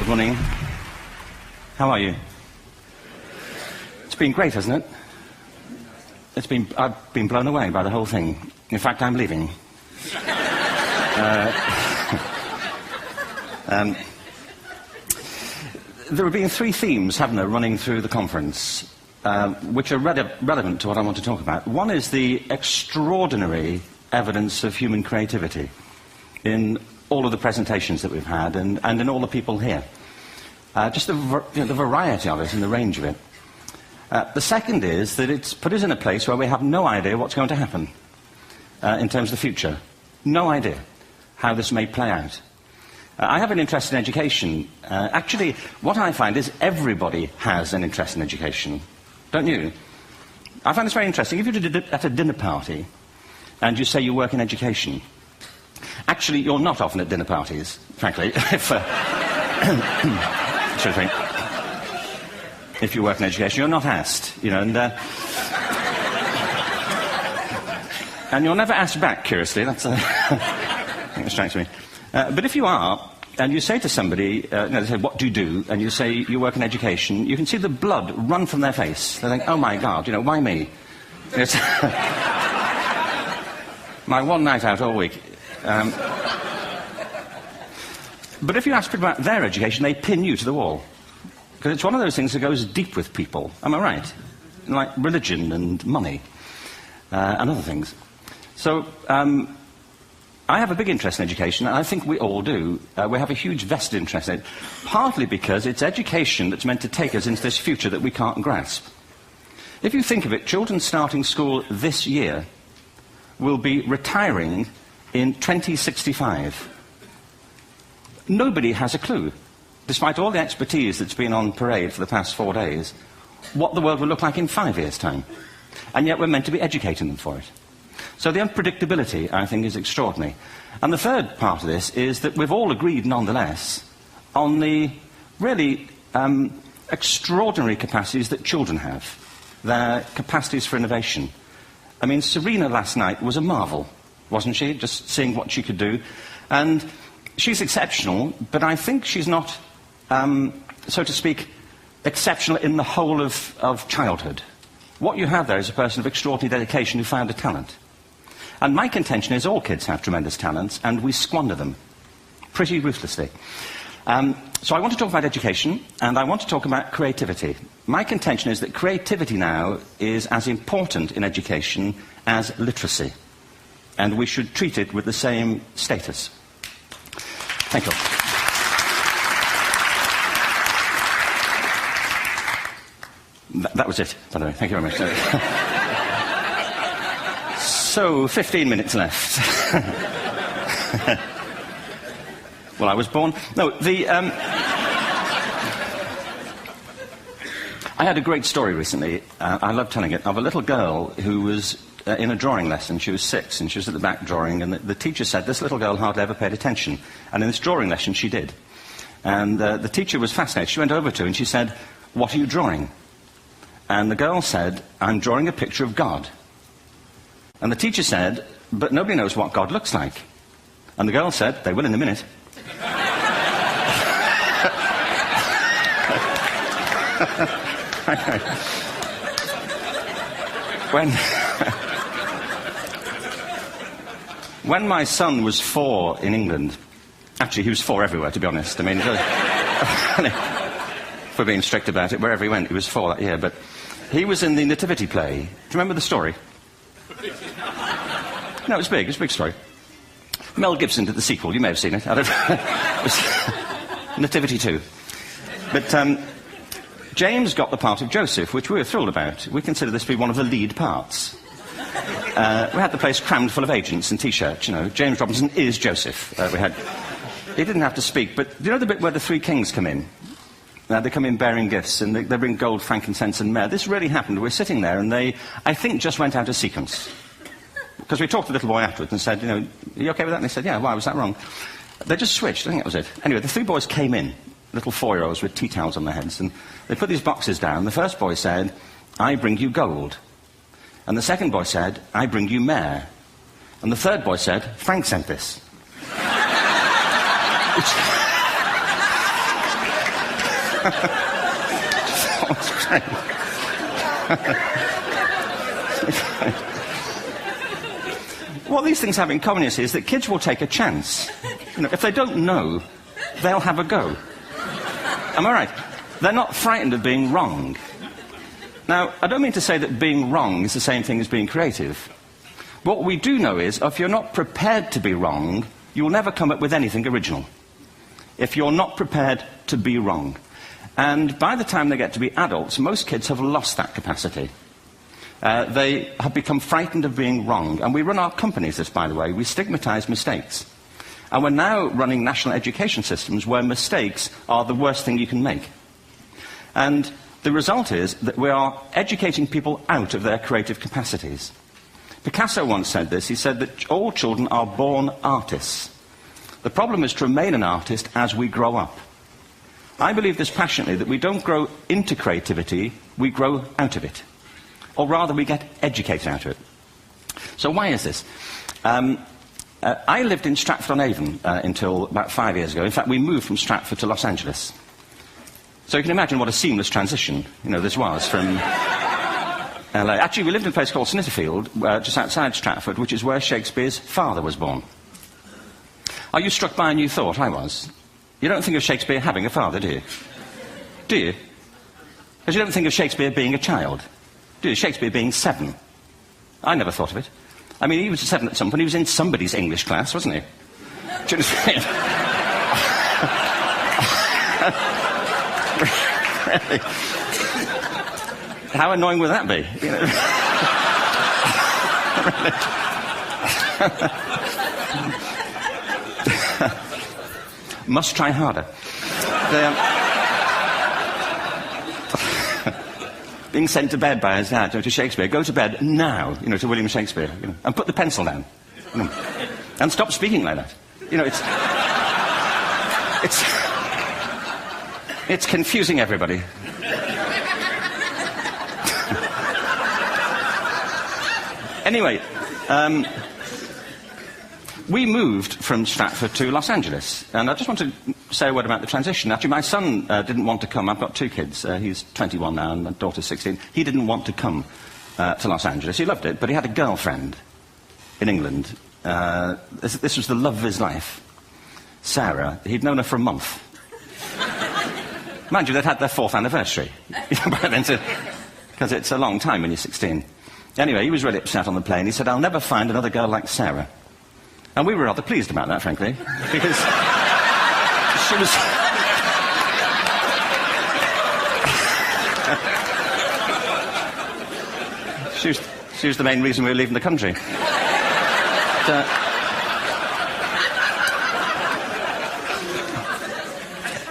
morning. How are you? It's been great, hasn't it? I've been blown away by the whole thing. In fact, I'm leaving. There have been three themes, haven't there, running through the conference, which are relevant to what I want to talk about. One is the extraordinary evidence of human creativity in all of the presentations that we've had and in all the people here. Just the variety of it and the range of it. The second is that it's put us in a place where we have no idea what's going to happen in terms of the future. No idea how this may play out. I have an interest in education. Actually, what I find is everybody has an interest in education. Don't you? I find this very interesting. If you're at a dinner party and you say you work in education, actually, you're not often at dinner parties, frankly. If you work in education, you're not asked, you know, and you're never asked back, curiously. That's I think it strikes me. But if you are, and you say to somebody, they say, what do you do? And you say, you work in education, you can see the blood run from their face. They think, oh my God, you know, why me? It's my one night out all week. But if you ask people about their education, they pin you to the wall. Because it's one of those things that goes deep with people. Am I right? Like religion and money and other things. So I have a big interest in education, and I think we all do. We have a huge vested interest in it, partly because it's education that's meant to take us into this future that we can't grasp. If you think of it, children starting school this year will be retiring in 2065. Nobody has a clue, despite all the expertise that's been on parade for the past 4 days, what the world will look like in 5 years' time. And yet we're meant to be educating them for it. So the unpredictability, I think, is extraordinary. And the third part of this is that we've all agreed, nonetheless, on the really extraordinary capacities that children have, their capacities for innovation. I mean, Serena last night was a marvel, wasn't she? Just seeing what she could do. And she's exceptional, but I think she's not, so to speak, exceptional in the whole of childhood. What you have there is a person of extraordinary dedication who found a talent. And my contention is all kids have tremendous talents, and we squander them pretty ruthlessly. So I want to talk about education, and I want to talk about creativity. My contention is that creativity now is as important in education as literacy, and we should treat it with the same status. Thank you. That was it, by the way. Thank you very much. So, 15 minutes left. Well, I was born... No, I had a great story recently, I love telling it, of a little girl who was in a drawing lesson. She was 6, and she was at the back drawing, and the teacher said this little girl hardly ever paid attention. And in this drawing lesson, she did. And the teacher was fascinated. She went over to her and she said, what are you drawing? And the girl said, I'm drawing a picture of God. And the teacher said, but nobody knows what God looks like. And the girl said, they will in a minute. When my son was 4 in England, actually he was 4 everywhere, to be honest. I mean, if we're being strict about it, wherever he went, he was 4 that year. But he was in the Nativity play. Do you remember the story? No, it was big. It was a big story. Mel Gibson did the sequel. You may have seen it. I don't know. It was Nativity 2. But James got the part of Joseph, which we were thrilled about. We consider this to be one of the lead parts. We had the place crammed full of agents and T-shirts, you know. James Robinson is Joseph. He didn't have to speak, but do you know the bit where the 3 kings come in? They come in bearing gifts, and they bring gold, frankincense, and myrrh. This really happened. We're sitting there, and they, I think, just went out of sequence. Because we talked to the little boy afterwards and said, you know, are you okay with that? And they said, yeah, why was that wrong? They just switched. I think that was it. Anyway, the 3 boys came in, little 4-year-olds with tea towels on their heads, and they put these boxes down. The first boy said, I bring you gold. And the second boy said, I bring you myrrh. And the third boy said, Frank sent this. What these things have in common, you see, is that kids will take a chance. You know, if they don't know, they'll have a go. Am I right? They're not frightened of being wrong. Now, I don't mean to say that being wrong is the same thing as being creative. What we do know is, if you're not prepared to be wrong, you'll never come up with anything original. If you're not prepared to be wrong. And by the time they get to be adults, most kids have lost that capacity. They have become frightened of being wrong. And we run our companies this, by the way. We stigmatize mistakes. And we're now running national education systems where mistakes are the worst thing you can make. And the result is that we are educating people out of their creative capacities. Picasso once said this. He said that all children are born artists. The problem is to remain an artist as we grow up. I believe this passionately, that we don't grow into creativity, we grow out of it. Or rather, we get educated out of it. So why is this? I lived in Stratford-on-Avon until about 5 years ago. In fact, we moved from Stratford to Los Angeles. So you can imagine what a seamless transition, this was from LA. Actually, we lived in a place called Snitterfield, just outside Stratford, which is where Shakespeare's father was born. Are you struck by a new thought? I was. You don't think of Shakespeare having a father, do you? Do you? Because you don't think of Shakespeare being a child. Do you? Shakespeare being 7. I never thought of it. I mean, he was 7 at some point. He was in somebody's English class, wasn't he? Do you understand? Really? How annoying would that be? Must try harder. Being sent to bed by his dad to Shakespeare. Go to bed now, to William Shakespeare, and put the pencil down, and stop speaking like that. It's confusing everybody. Anyway, we moved from Stratford to Los Angeles, and I just want to say a word about the transition. Actually, my son didn't want to come. I've got 2 kids. He's 21 now, and my daughter's 16. He didn't want to come to Los Angeles. He loved it, but he had a girlfriend in England. This was the love of his life, Sarah. He'd known her for a month. Mind you, they'd had their 4th anniversary, because it's a long time when you're 16. Anyway, he was really upset on the plane. He said, "I'll never find another girl like Sarah." And we were rather pleased about that, frankly, because she was the main reason we were leaving the country.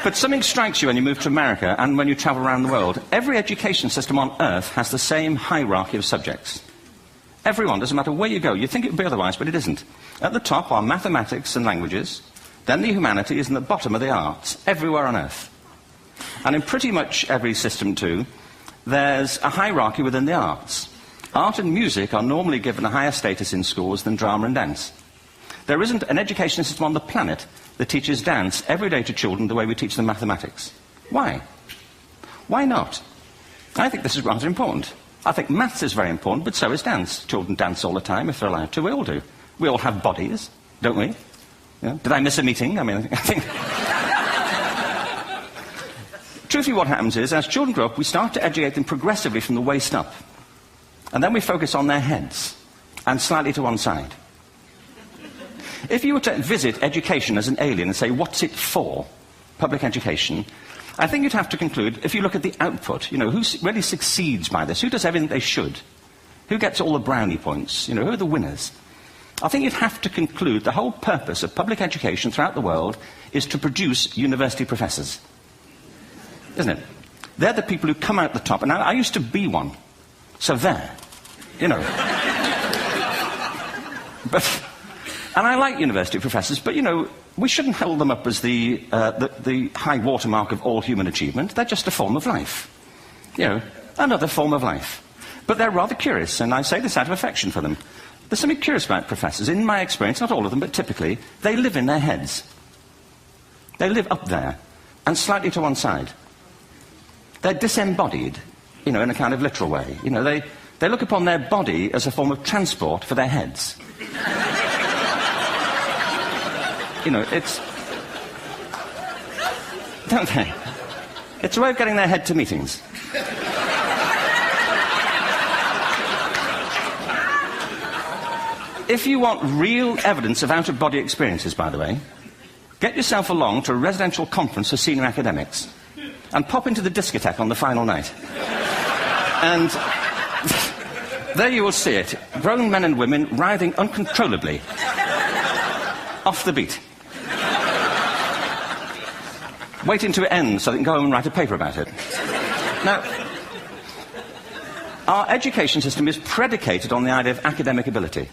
But something strikes you when you move to America and when you travel around the world. Every education system on Earth has the same hierarchy of subjects. Everyone, doesn't matter where you go. You'd think it would be otherwise, but it isn't. At the top are mathematics and languages, then the humanities, and at the bottom are the arts, everywhere on Earth. And in pretty much every system, too, there's a hierarchy within the arts. Art and music are normally given a higher status in schools than drama and dance. There isn't an education system on the planet that teaches dance every day to children the way we teach them mathematics. Why? Why not? I think this is rather important. I think maths is very important, but so is dance. Children dance all the time if they're allowed to. We all do. We all have bodies, don't we? Did I miss a meeting? I think... Truthfully, what happens is, as children grow up, we start to educate them progressively from the waist up. And then we focus on their heads, and slightly to one side. If you were to visit education as an alien and say, what's it for, public education, I think you'd have to conclude, if you look at the output, who really succeeds by this, who does everything they should, who gets all the brownie points, who are the winners. I think you'd have to conclude the whole purpose of public education throughout the world is to produce university professors. Isn't it? They're the people who come out the top, and I used to be one, so there, But... And I like university professors, but, we shouldn't hold them up as the high watermark of all human achievement. They're just a form of life. Another form of life. But they're rather curious, and I say this out of affection for them. There's something curious about professors. In my experience, not all of them, but typically, they live in their heads. They live up there, and slightly to one side. They're disembodied, in a kind of literal way. They look upon their body as a form of transport for their heads. It's... Don't they? It's a way of getting their head to meetings. If you want real evidence of out-of-body experiences, by the way, get yourself along to a residential conference for senior academics and pop into the discotheque on the final night. And there you will see it. Grown men and women writhing uncontrollably off the beat. Waiting to end so they can go home and write a paper about it. Now, our education system is predicated on the idea of academic ability.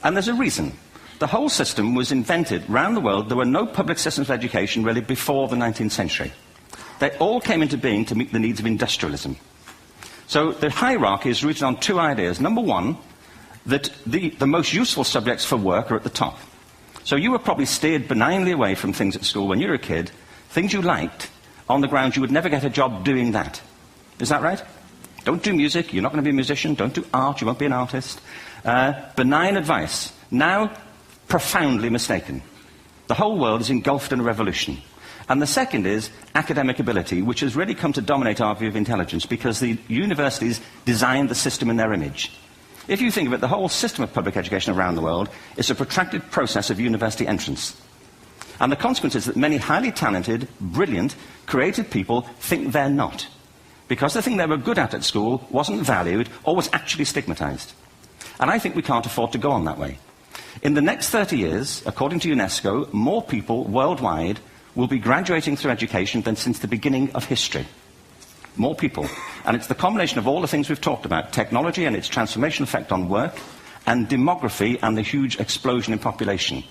And there's a reason. The whole system was invented around the world. There were no public systems of education really before the 19th century. They all came into being to meet the needs of industrialism. So the hierarchy is rooted on two ideas. Number one, that the most useful subjects for work are at the top. So you were probably steered benignly away from things at school when you were a kid, things you liked, on the grounds you would never get a job doing that. Is that right? Don't do music, you're not going to be a musician. Don't do art, you won't be an artist. Benign advice. Now, profoundly mistaken. The whole world is engulfed in a revolution. And the second is academic ability, which has really come to dominate our view of intelligence because the universities designed the system in their image. If you think of it, the whole system of public education around the world is a protracted process of university entrance. And the consequence is that many highly talented, brilliant, creative people think they're not. Because the thing they were good at school wasn't valued or was actually stigmatized. And I think we can't afford to go on that way. In the next 30 years, according to UNESCO, more people worldwide will be graduating through education than since the beginning of history. More people. And it's the combination of all the things we've talked about, technology and its transformational effect on work, and demography and the huge explosion in population.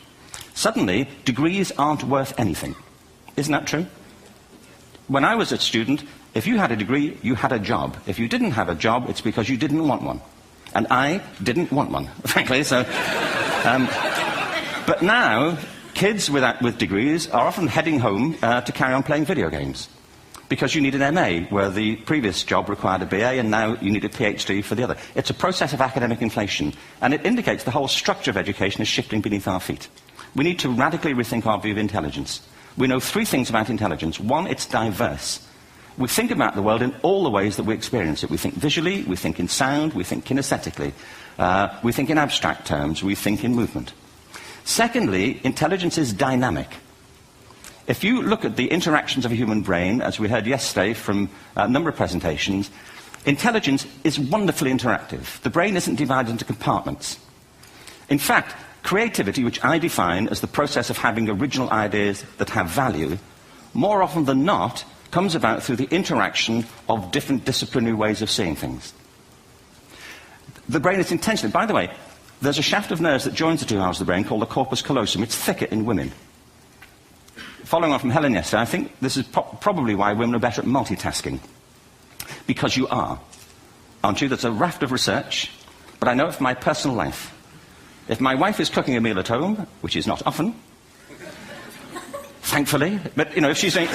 Suddenly, degrees aren't worth anything. Isn't that true? When I was a student, if you had a degree, you had a job. If you didn't have a job, it's because you didn't want one. And I didn't want one, frankly, so... but now, kids with degrees are often heading home to carry on playing video games. Because you need an MA, where the previous job required a BA, and now you need a PhD for the other. It's a process of academic inflation, and it indicates the whole structure of education is shifting beneath our feet. We need to radically rethink our view of intelligence. We know three things about intelligence. One, it's diverse. We think about the world in all the ways that we experience it. We think visually, we think in sound, we think kinesthetically, we think in abstract terms, we think in movement. Secondly, intelligence is dynamic. If you look at the interactions of a human brain, as we heard yesterday from a number of presentations, intelligence is wonderfully interactive. The brain isn't divided into compartments. In fact, creativity, which I define as the process of having original ideas that have value, more often than not, comes about through the interaction of different disciplinary ways of seeing things. The brain is intentionally... By the way, there's a shaft of nerves that joins the two halves of the brain called the corpus callosum. It's thicker in women. Following on from Helen yesterday, I think this is probably why women are better at multitasking. Because you are. Aren't you? There's a raft of research, but I know it from my personal life. If my wife is cooking a meal at home, which is not often, thankfully, but, if she's doing...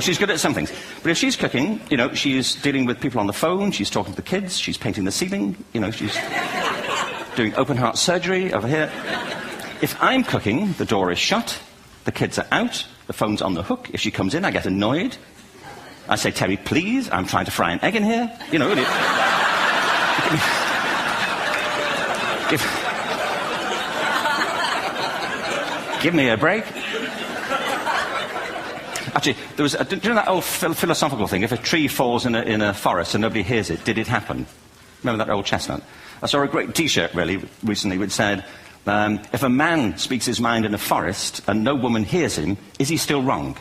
she's good at some things. But if she's cooking, she's dealing with people on the phone, she's talking to the kids, she's painting the ceiling, she's doing open-heart surgery over here. If I'm cooking, the door is shut, the kids are out, the phone's on the hook. If she comes in, I get annoyed. I say, Terry, please, I'm trying to fry an egg in here. Give me a break. Actually, do you know that old philosophical thing? If a tree falls in a forest and nobody hears it, did it happen? Remember that old chestnut? I saw a great T-shirt, really, recently, which said, if a man speaks his mind in a forest and no woman hears him, is he still wrong?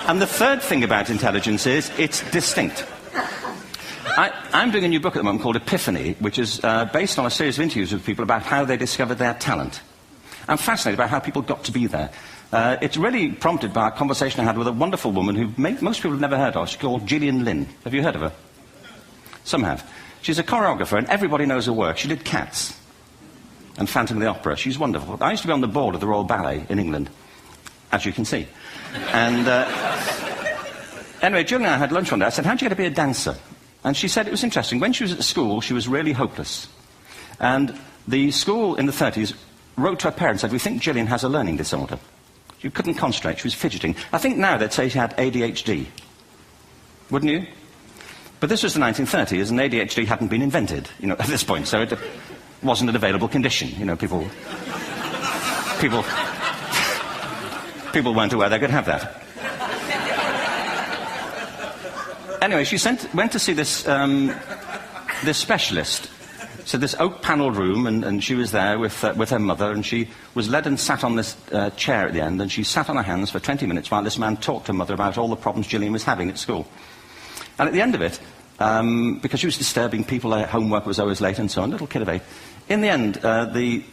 And the third thing about intelligence is it's distinct. I'm doing a new book at the moment called Epiphany, which is based on a series of interviews with people about how they discovered their talent. I'm fascinated by how people got to be there. It's really prompted by a conversation I had with a wonderful woman who most people have never heard of. She's called Gillian Lynn. Have you heard of her? Some have. She's a choreographer, and everybody knows her work. She did Cats. and Phantom of the Opera. She's wonderful. I used to be on the board of the Royal Ballet in England, as you can see. And anyway, Julie and I had lunch one day. I said, how'd you get to be a dancer? And she said it was interesting. When she was at school, she was really hopeless. And the school in the 30s wrote to her parents and said, we think Gillian has a learning disorder. She couldn't concentrate, she was fidgeting. I think now they'd say she had ADHD. Wouldn't you? But this was the 1930s, and ADHD hadn't been invented, at this point, so it wasn't an available condition. People weren't aware they could have that. Anyway, she went to see this specialist. So this oak-panelled room, and she was there with her mother, and she was led and sat on this chair at the end, and she sat on her hands for 20 minutes while this man talked to her mother about all the problems Gillian was having at school. And at the end of it, because she was disturbing people, her homework was always late and so on, little kid of 8, in the end, the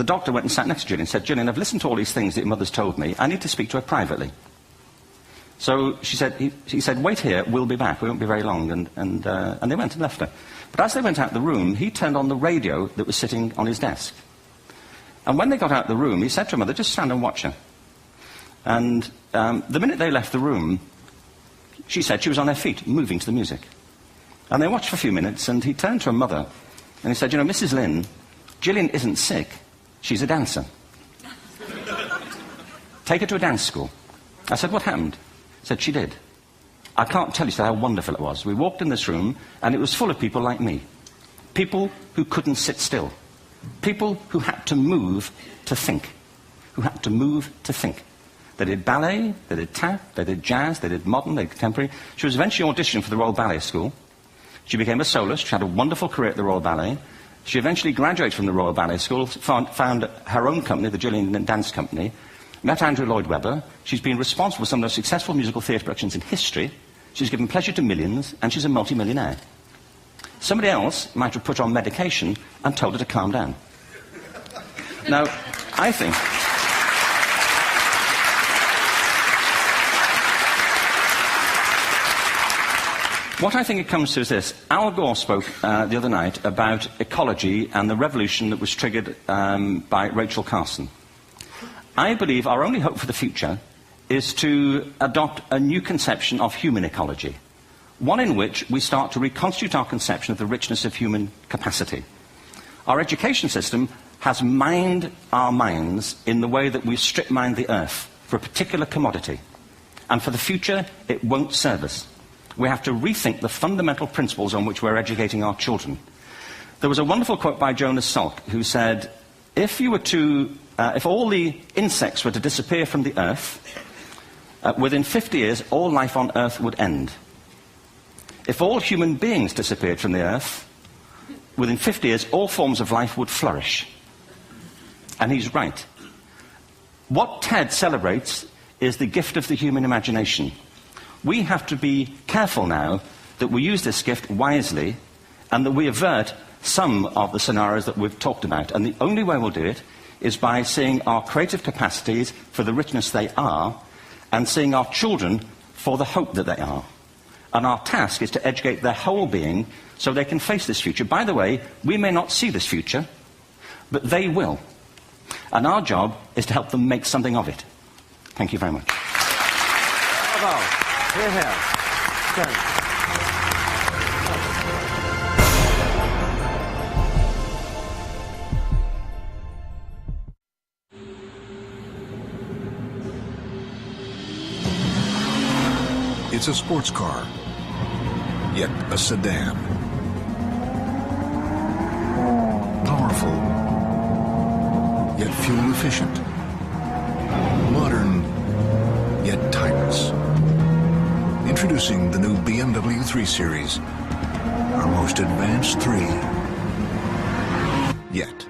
doctor went and sat next to Gillian and said, Gillian, I've listened to all these things that your mother's told me. I need to speak to her privately. So he said, wait here, we'll be back. We won't be very long. And they went and left her. But as they went out the room, he turned on the radio that was sitting on his desk. And when they got out the room, he said to her mother, just stand and watch her. And the minute they left the room, she said she was on her feet, moving to the music. And they watched for a few minutes, and he turned to her mother, and he said, Mrs. Lynn, Gillian isn't sick, she's a dancer. Take her to a dance school. I said, what happened? He said, she did. I can't tell you how wonderful it was. We walked in this room, and it was full of people like me. People who couldn't sit still. People who had to move to think. Who had to move to think. They did ballet, they did tap, they did jazz, they did modern, they did contemporary. She was eventually auditioned for the Royal Ballet School. She became a soloist. She had a wonderful career at the Royal Ballet. She eventually graduated from the Royal Ballet School, found her own company, the Gillian Dance Company, met Andrew Lloyd Webber. She's been responsible for some of the most successful musical theatre productions in history. She's given pleasure to millions, and she's a multi-millionaire. Somebody else might have put her on medication and told her to calm down. Now, I think... What I think it comes to is this. Al Gore spoke the other night about ecology and the revolution that was triggered by Rachel Carson. I believe our only hope for the future is to adopt a new conception of human ecology, one in which we start to reconstitute our conception of the richness of human capacity. Our education system has mined our minds in the way that we strip mine the earth for a particular commodity, and for the future it won't serve us. We have to rethink the fundamental principles on which we're educating our children. There was a wonderful quote by Jonas Salk, who said, if all the insects were to disappear from the earth, within 50 years, all life on earth would end. If all human beings disappeared from the earth, within 50 years, all forms of life would flourish. And he's right. What TED celebrates is the gift of the human imagination. We have to be careful now that we use this gift wisely and that we avert some of the scenarios that we've talked about. And the only way we'll do it is by seeing our creative capacities for the richness they are and seeing our children for the hope that they are. And our task is to educate their whole being so they can face this future. By the way, we may not see this future, but they will. And our job is to help them make something of it. Thank you very much. Bravo. Here, here. Good. It's a sports car, yet a sedan. Powerful, yet fuel efficient. Modern, yet timeless. Introducing the new BMW 3 Series, our most advanced 3 yet.